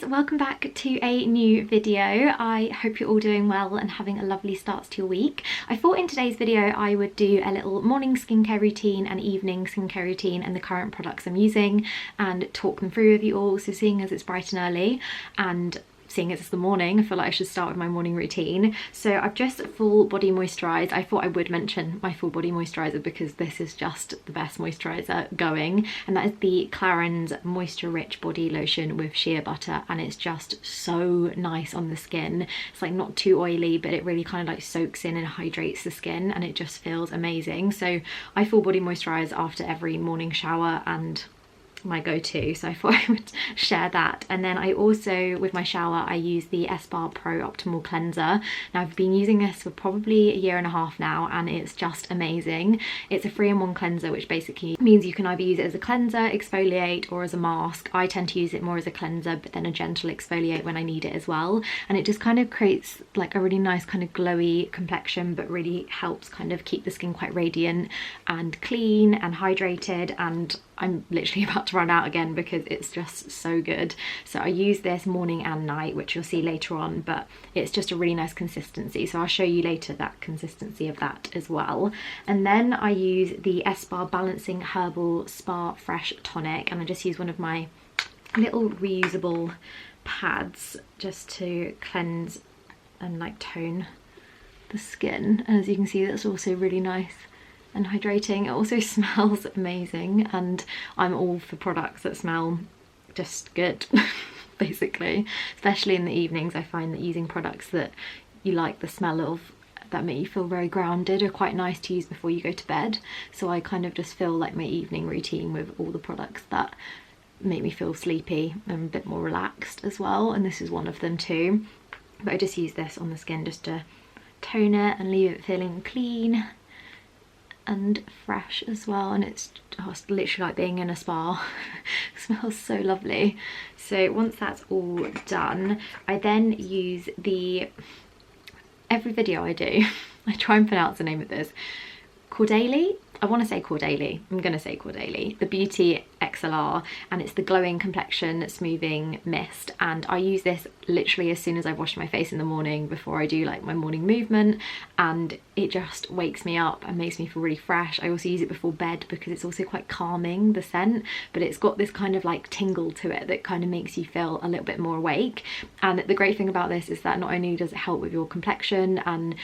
welcome back to a new video. I hope you're all doing well and having a lovely start to your week. I thought in today's video I would do a little morning skincare routine and evening skincare routine and the current products I'm using and talk them through with you all. So seeing as it's bright and early and seeing as it's the morning, I feel like I should start with my morning routine. So I've just full body moisturised. I thought I would mention my full body moisturiser because this is just the best moisturiser going, and that is the Clarins Moisture Rich Body Lotion with shea butter, and it's just so nice on the skin. It's like not too oily, but it really kind of like soaks in and hydrates the skin, and it just feels amazing. So I full body moisturise after every morning shower and my go-to, so I thought I would share that. And then I also, with my shower, I use the Espar Pro Optimal Cleanser. Now I've been using this for probably a year and a half now, and it's just amazing. It's a 3-in-1 cleanser, which basically means you can either use it as a cleanser, exfoliate, or as a mask. I tend to use it more as a cleanser, but then a gentle exfoliate when I need it as well, and it just kind of creates like a really nice kind of glowy complexion, but really helps kind of keep the skin quite radiant and clean and hydrated. And I'm literally about to run out again because it's just so good. So I use this morning and night, which you'll see later on, but it's just a really nice consistency. So I'll show you later that consistency of that as well. And then I use the Espar Balancing Herbal Spa Fresh Tonic, and I just use one of my little reusable pads just to cleanse and like tone the skin. And as you can see, that's also really nice and hydrating. It also smells amazing, and I'm all for products that smell just good basically, especially in the evenings. I find that using products that you like the smell of, that make you feel very grounded, are quite nice to use before you go to bed. So I kind of just fill like my evening routine with all the products that make me feel sleepy and a bit more relaxed as well, and this is one of them too. But I just use this on the skin just to tone it and leave it feeling clean and fresh as well, and it's just literally like being in a spa. It smells so lovely. So once that's all done, I then use the, every video I do I try and pronounce the name of this, Cordalis. I want to say Cordalis, I'm going to say Cordalis, the Beauty XLR, and it's the glowing complexion smoothing mist. And I use this literally as soon as I wash my face in the morning before I do like my morning movement, and it just wakes me up and makes me feel really fresh. I also use it before bed because it's also quite calming, the scent, but it's got this kind of like tingle to it that kind of makes you feel a little bit more awake. And the great thing about this is that not only does it help with your complexion and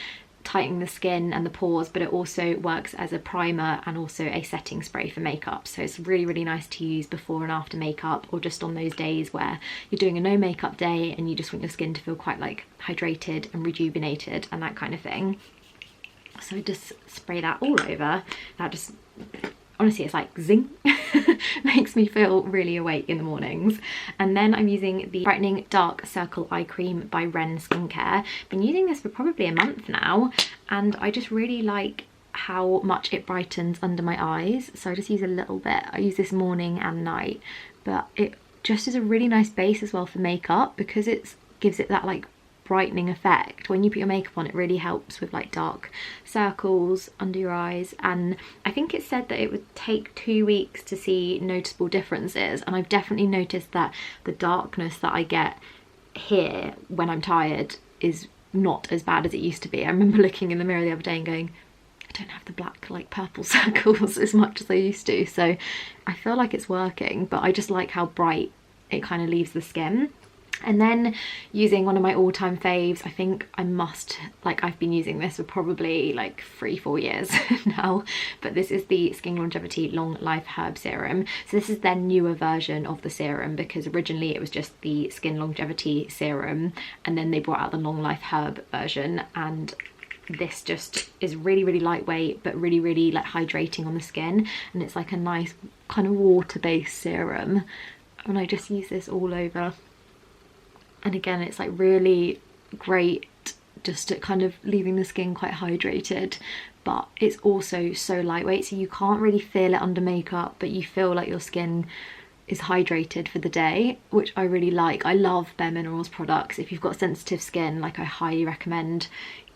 tightening the skin and the pores, but it also works as a primer and also a setting spray for makeup. So it's really, really nice to use before and after makeup, or just on those days where you're doing a no makeup day and you just want your skin to feel quite like hydrated and rejuvenated and that kind of thing. So just spray that all over. That just, honestly, it's like zing. Makes me feel really awake in the mornings. And then I'm using the Brightening Dark Circle Eye Cream by Ren Skincare. Been using this for probably a month now, and I just really like how much it brightens under my eyes. So I just use a little bit. I use this morning and night, but it just is a really nice base as well for makeup because it gives it that like brightening effect. When you put your makeup on, it really helps with like dark circles under your eyes. And I think it said that it would take 2 weeks to see noticeable differences, and I've definitely noticed that the darkness that I get here when I'm tired is not as bad as it used to be. I remember looking in the mirror the other day and going, I don't have the black like purple circles as much as I used to. So I feel like it's working, but I just like how bright it kind of leaves the skin. And then using one of my all-time faves, I think I must, like I've been using this for probably like 3-4 years now, but this is the Skin Longevity Long Life Herb Serum. So this is their newer version of the serum, because originally it was just the Skin Longevity Serum, and then they brought out the Long Life Herb version, and this just is really, really lightweight but really, really like hydrating on the skin, and it's like a nice kind of water-based serum, and I just use this all over. And again, it's like really great just at kind of leaving the skin quite hydrated, but it's also so lightweight, so you can't really feel it under makeup, but you feel like your skin is hydrated for the day, which I really like. I love Bare Minerals products. If you've got sensitive skin, like I highly recommend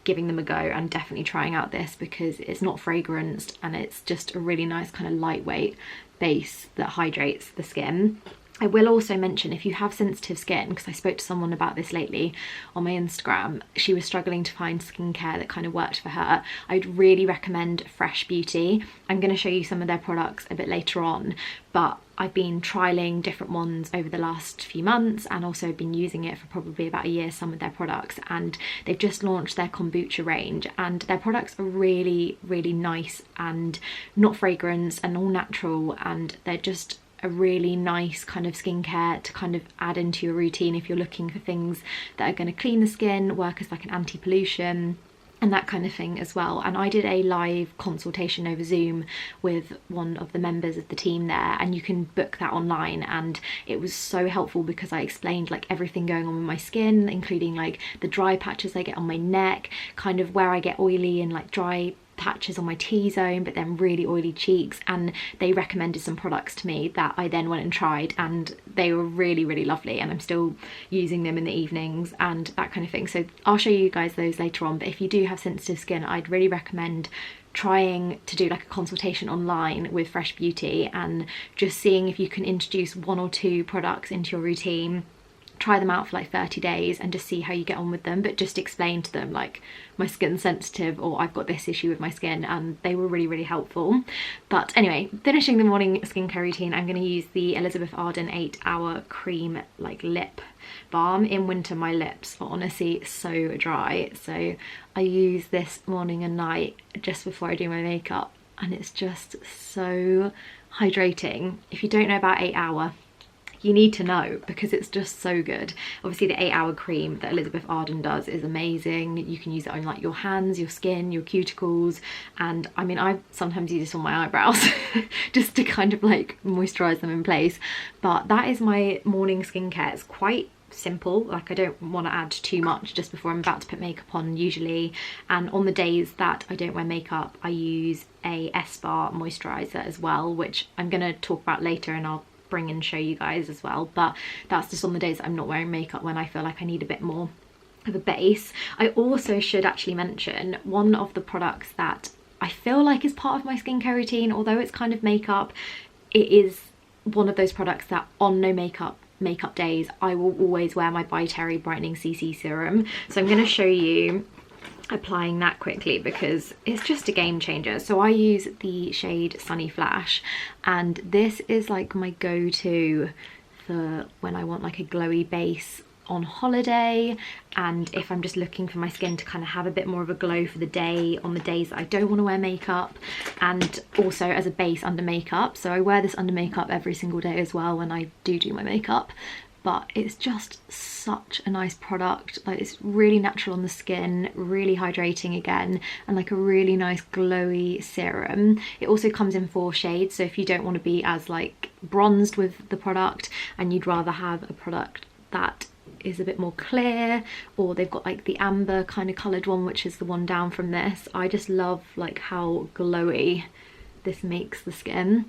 giving them a go and definitely trying out this, because it's not fragranced and it's just a really nice kind of lightweight base that hydrates the skin. I will also mention, if you have sensitive skin, because I spoke to someone about this lately on my Instagram, she was struggling to find skincare that kind of worked for her. I'd really recommend Fresh Beauty. I'm going to show you some of their products a bit later on, but I've been trialing different ones over the last few months and also been using it for probably about a year, some of their products, and they've just launched their kombucha range, and their products are really, really nice and not fragrance and all natural, and they're just a really nice kind of skincare to kind of add into your routine if you're looking for things that are going to clean the skin, work as like an anti-pollution and that kind of thing as well. And I did a live consultation over Zoom with one of the members of the team there, and you can book that online, and it was so helpful because I explained like everything going on with my skin, including like the dry patches I get on my neck, kind of where I get oily and like dry patches on my T-zone, but then really oily cheeks, and they recommended some products to me that I then went and tried, and they were really, really lovely, and I'm still using them in the evenings and that kind of thing. So I'll show you guys those later on, but if you do have sensitive skin, I'd really recommend trying to do like a consultation online with Fresh Beauty and just seeing if you can introduce 1 or 2 products into your routine, try them out for like 30 days and just see how you get on with them, but just explain to them like my skin's sensitive or I've got this issue with my skin, and they were really, really helpful. But anyway, finishing the morning skincare routine, I'm going to use the Elizabeth Arden 8-hour cream like lip balm. In winter my lips are honestly so dry, so I use this morning and night just before I do my makeup, and it's just so hydrating. If you don't know about 8-hour, you need to know because it's just so good. Obviously the 8-hour cream that Elizabeth Arden does is amazing. You can use it on like your hands, your skin, your cuticles, and I mean I sometimes use this on my eyebrows just to kind of like moisturize them in place. But that is my morning skincare. It's quite simple, like I don't want to add too much just before I'm about to put makeup on usually, and on the days that I don't wear makeup I use a S-Bar moisturizer as well, which I'm going to talk about later and I'll bring and show you guys as well. But that's just on the days that I'm not wearing makeup, when I feel like I need a bit more of a base. I also should actually mention one of the products that I feel like is part of my skincare routine, although it's kind of makeup, it is one of those products that on no makeup days I will always wear my By Terry Brightening CC Serum. So I'm going to show you applying that quickly because it's just a game changer. So I use the shade Sunny Flash, and this is like my go-to for when I want like a glowy base on holiday, and if I'm just looking for my skin to kind of have a bit more of a glow for the day on the days that I don't want to wear makeup, and also as a base under makeup. So I wear this under makeup every single day as well when I do my makeup. But it's just such a nice product. Like, it's really natural on the skin, really hydrating again, and like a really nice glowy serum. It also comes in 4 shades, so if you don't want to be as like bronzed with the product and you'd rather have a product that is a bit more clear, or they've got like the amber kind of coloured one, which is the one down from this. I just love like how glowy this makes the skin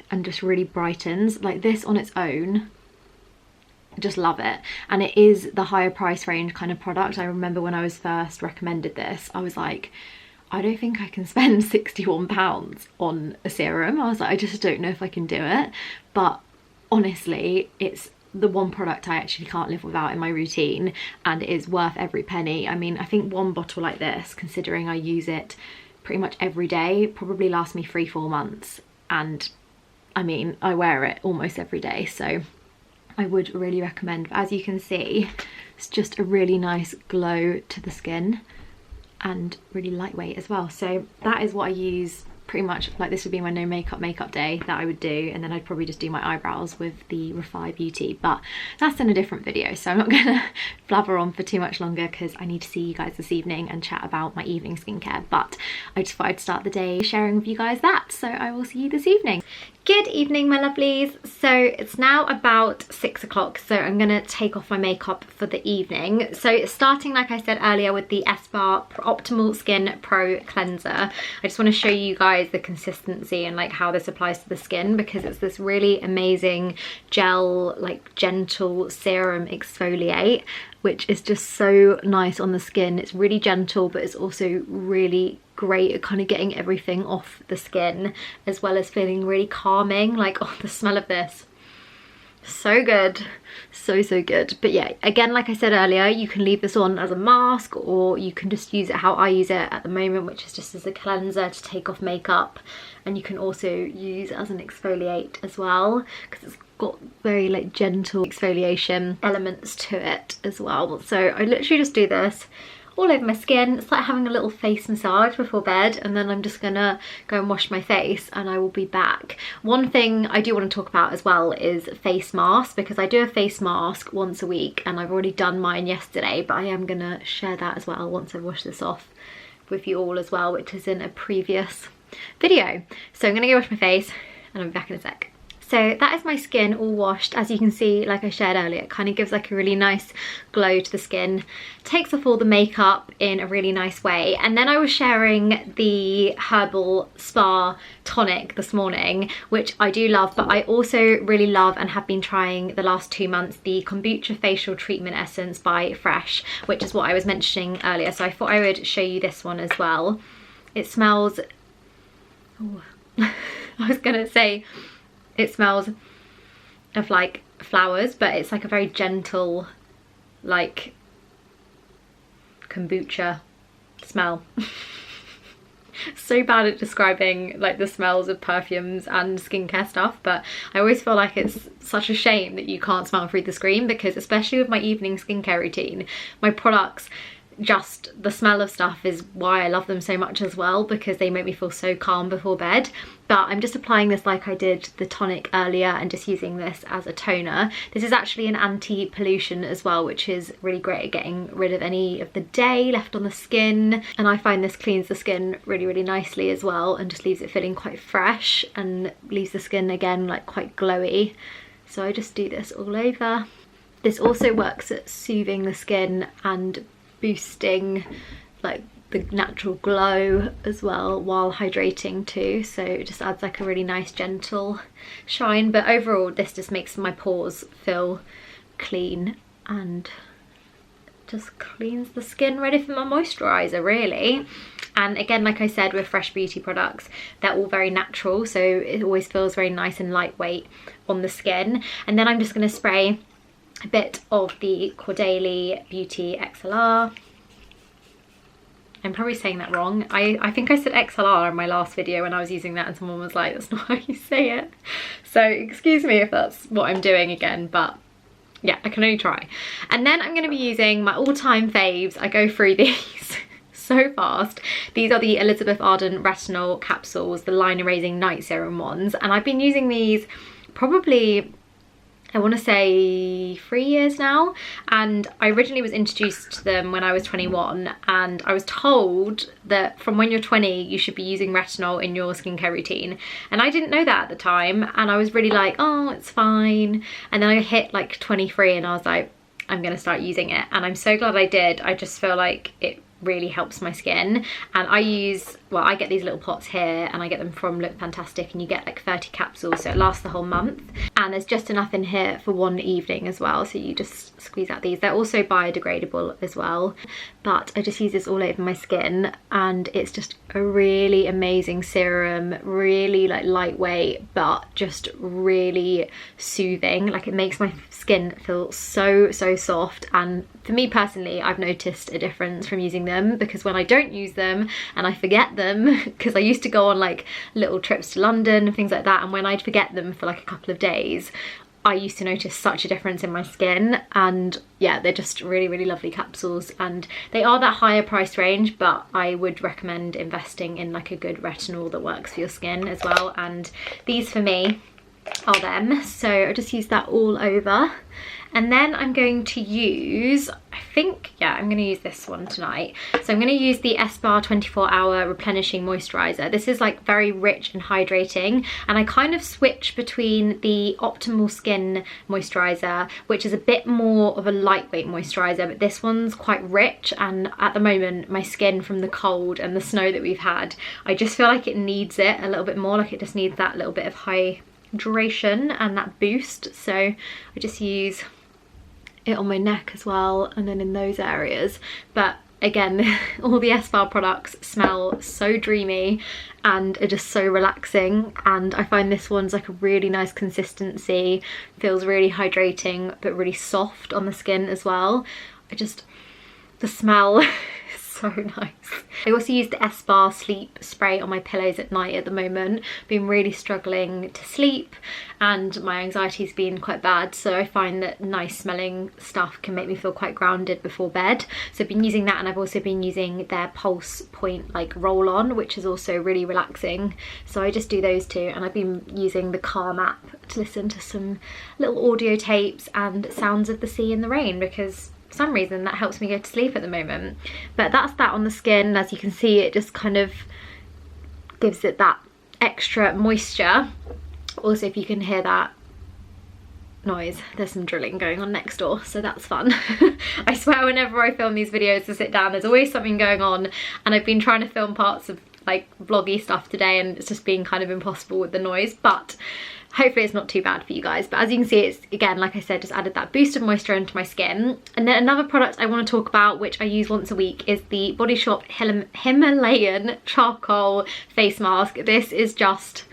and just really brightens. Like this on its own, just love it. And it is the higher price range kind of product. I remember when I was first recommended this, I was like, I don't think I can spend £61 on a serum. I was like, I just don't know if I can do it. But honestly, it's the one product I actually can't live without in my routine, and it is worth every penny. I mean, I think one bottle like this, considering I use it pretty much every day, probably lasts me 3-4 months, and I mean I wear it almost every day, so I would really recommend. But as you can see, it's just a really nice glow to the skin and really lightweight as well. So that is what I use pretty much. Like, this would be my no makeup day that I would do, and then I'd probably just do my eyebrows with the Refy Beauty, but that's in a different video, so I'm not gonna blabber on for too much longer because I need to see you guys this evening and chat about my evening skincare. But I just thought I'd start the day sharing with you guys that, so I will see you this evening. Good evening, my lovelies. So it's now about 6 o'clock, so I'm gonna take off my makeup for the evening. So starting, like I said earlier, with the S-Bar Optimal Skin Pro Cleanser. I just want to show you guys the consistency and like how this applies to the skin, because it's this really amazing gel, like gentle serum exfoliate, which is just so nice on the skin. It's really gentle, but it's also really great at kind of getting everything off the skin, as well as feeling really calming. Like, oh, the smell of this So good, so good. But yeah, again, like I said earlier, you can leave this on as a mask, or you can just use it how I use it at the moment, which is just as a cleanser to take off makeup. And you can also use it as an exfoliate as well, because it's got very like gentle exfoliation elements to it as well. So I literally just do this all over my skin. It's like having a little face massage before bed, and then I'm just gonna go and wash my face and I will be back. One thing I do want to talk about as well is face masks, because I do a face mask once a week and I've already done mine yesterday, but I am gonna share that as well once I wash this off with you all as well, which is in a previous video. So I'm gonna go wash my face and I'll be back in a sec. So that is my skin all washed. As you can see, like I shared earlier, it kind of gives like a really nice glow to the skin, takes off all the makeup in a really nice way. And then I was sharing the herbal spa tonic this morning, which I do love, but I also really love and have been trying the last 2 months the kombucha facial treatment essence by Fresh, which is what I was mentioning earlier. So I thought I would show you this one as well. It smells, oh, I was gonna say it smells of like flowers, but it's like a very gentle like kombucha smell. So bad at describing like the smells of perfumes and skincare stuff, but I always feel like it's such a shame that you can't smell through the screen, because especially with my evening skincare routine, my products, just the smell of stuff is why I love them so much as well, because they make me feel so calm before bed. But I'm just applying this like I did the tonic earlier and just using this as a toner. This is actually an anti-pollution as well, which is really great at getting rid of any of the day left on the skin, and I find this cleans the skin really nicely as well, and just leaves it feeling quite fresh and leaves the skin again like quite glowy. So I just do this all over. This also works at soothing the skin and boosting like the natural glow as well while hydrating too, so it just adds like a really nice gentle shine. But overall this just makes my pores feel clean and just cleans the skin ready for my moisturizer really. And again, like I said, with Fresh Beauty products, they're all very natural, so it always feels very nice and lightweight on the skin. And then I'm just going to spray a bit of the Cordaely Beauty XLR. I'm probably saying that wrong. I think I said XLR in my last video when I was using that, and someone was like, that's not how you say it. So excuse me if that's what I'm doing again, but yeah, I can only try. And then I'm going to be using my all-time faves. I go through these so fast. These are the Elizabeth Arden Retinol capsules, the line erasing night serum ones, and I've been using these probably, I want to say 3 years now, and I originally was introduced to them when I was 21, and I was told that from when you're 20 you should be using retinol in your skincare routine, and I didn't know that at the time, and I was really like, oh, it's fine. And then I hit like 23 and I was like, I'm gonna start using it, and I'm so glad I did. I just feel like it really helps my skin. And I use, well, I get these little pots here and I get them from Look Fantastic, and you get like 30 capsules, so it lasts the whole month, and there's just enough in here for one evening as well, so you just squeeze out these. They're also biodegradable as well, but I just use this all over my skin, and it's just a really amazing serum, really like lightweight but just really soothing. Like it makes my skin feel so soft, and for me personally, I've noticed a difference from using them, because when I don't use them and I forget them, because I used to go on like little trips to London and things like that, and when I'd forget them for like a couple of days, I used to notice such a difference in my skin. And yeah, they're just really lovely capsules, and they are that higher price range, but I would recommend investing in like a good retinol that works for your skin as well, and these for me are them. So I just use that all over. And then I'm going to use, I think, yeah, I'm going to use this one tonight. So I'm going to use the S-Bar 24-hour replenishing moisturizer. This is like very rich and hydrating, and I kind of switch between the Optimal Skin moisturizer, which is a bit more of a lightweight moisturizer, but this one's quite rich, and at the moment my skin, from the cold and the snow that we've had, I just feel like it needs it a little bit more. Like it just needs that little bit of hydration and that boost. So I just use it on my neck as well, and then in those areas. But again, all the S-Bar products smell so dreamy and are just so relaxing, and I find this one's like a really nice consistency, feels really hydrating but really soft on the skin as well. The smell is so nice. I also use the S-Bar sleep spray on my pillows at night at the moment. Been really struggling to sleep and my anxiety's been quite bad, so I find that nice smelling stuff can make me feel quite grounded before bed. So I've been using that, and I've also been using their Pulse Point like roll on, which is also really relaxing. So I just do those two, and I've been using the Calm app to listen to some little audio tapes and sounds of the sea and the rain, because for some reason that helps me go to sleep at the moment. But that's that on the skin. As you can see, it just kind of gives it that extra moisture. Also, if you can hear that noise, there's some drilling going on next door, so that's fun. I swear whenever I film these videos to sit down, there's always something going on, and I've been trying to film parts of like vloggy stuff today and it's just been kind of impossible with the noise, but hopefully it's not too bad for you guys. But as you can see, it's, again, like I said, just added that boost of moisture into my skin. And then another product I want to talk about, which I use once a week, is the Body Shop Himalayan Charcoal Face Mask. This is just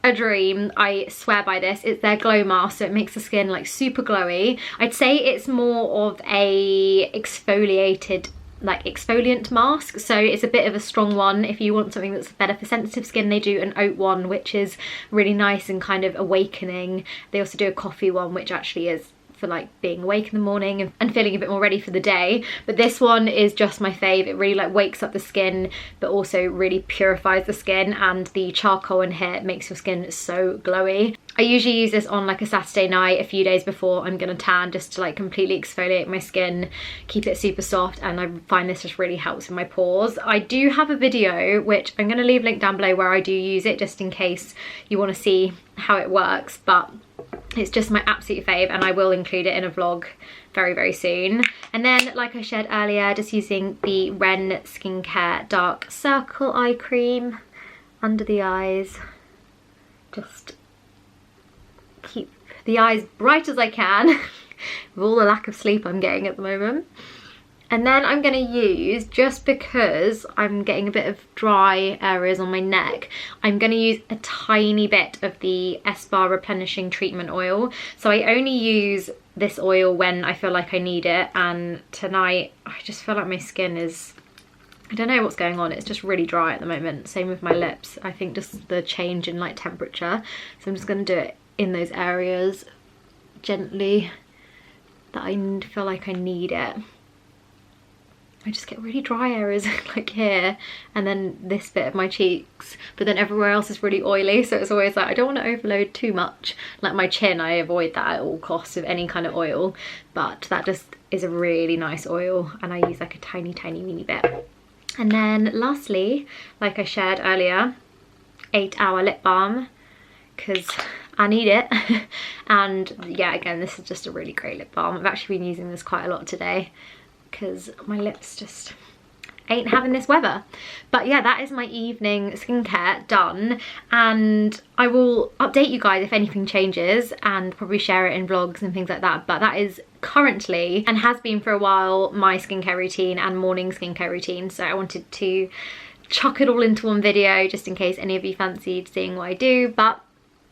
a dream. I swear by this. It's their glow mask, so it makes the skin like super glowy. I'd say it's more of a exfoliated exfoliant mask, so it's a bit of a strong one. If you want something that's better for sensitive skin, they do an oat one, which is really nice and kind of awakening. They also do a coffee one, which actually is for like being awake in the morning and feeling a bit more ready for the day. But this one is just my fave. It really like wakes up the skin but also really purifies the skin, and the charcoal in here makes your skin so glowy. I usually use this on like a Saturday night a few days before I'm gonna tan, just to like completely exfoliate my skin, keep it super soft, and I find this just really helps with my pores. I do have a video, which I'm gonna leave a link down below, where I do use it just in case you want to see how it works, but it's just my absolute fave, and I will include it in a vlog very, very soon. And then, like I shared earlier, just using the Ren Skincare Dark Circle Eye Cream under the eyes. Just keep the eyes bright as I can with all the lack of sleep I'm getting at the moment. And then I'm going to use, just because I'm getting a bit of dry areas on my neck, I'm going to use a tiny bit of the S-Bar Replenishing Treatment Oil. So I only use this oil when I feel like I need it, and tonight I just feel like my skin is, I don't know what's going on, it's just really dry at the moment. Same with my lips. I think just the change in like temperature. So I'm just going to do it in those areas gently that I feel like I need it. I just get really dry areas like here, and then this bit of my cheeks, but then everywhere else is really oily, so it's always like I don't want to overload too much. Like my chin, I avoid that at all costs of any kind of oil, but that just is a really nice oil, and I use like a tiny weeny bit. And then lastly, like I shared earlier, 8 Hour Lip Balm, because I need it. And yeah, again, this is just a really great lip balm. I've actually been using this quite a lot today because my lips just ain't having this weather. But yeah, that is my evening skincare done, and I will update you guys if anything changes and probably share it in vlogs and things like that. But that is currently, and has been for a while, my skincare routine and morning skincare routine. So I wanted to chuck it all into one video just in case any of you fancied seeing what I do. But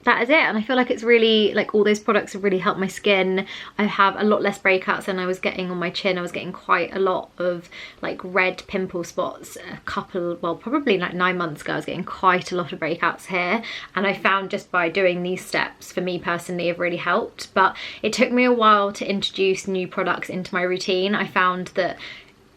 that is it, and I feel like it's really, like, all those products have really helped my skin. I have a lot less breakouts than I was getting on my chin. I was getting quite a lot of like red pimple spots probably like 9 months ago. I was getting quite a lot of breakouts here, and I found just by doing these steps, for me personally, have really helped. But it took me a while to introduce new products into my routine. I found that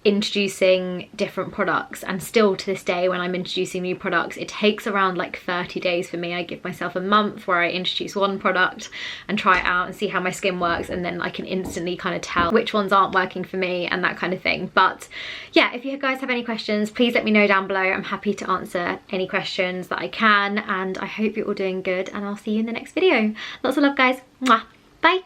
introducing different products, and still to this day when I'm introducing new products, it takes around like 30 days for me. I give myself a month where I introduce one product and try it out and see how my skin works, and then I can instantly kind of tell which ones aren't working for me and that kind of thing. But yeah, if you guys have any questions, please let me know down below. I'm happy to answer any questions that I can, and I hope you're all doing good, and I'll see you in the next video. Lots of love, guys. Mwah. Bye.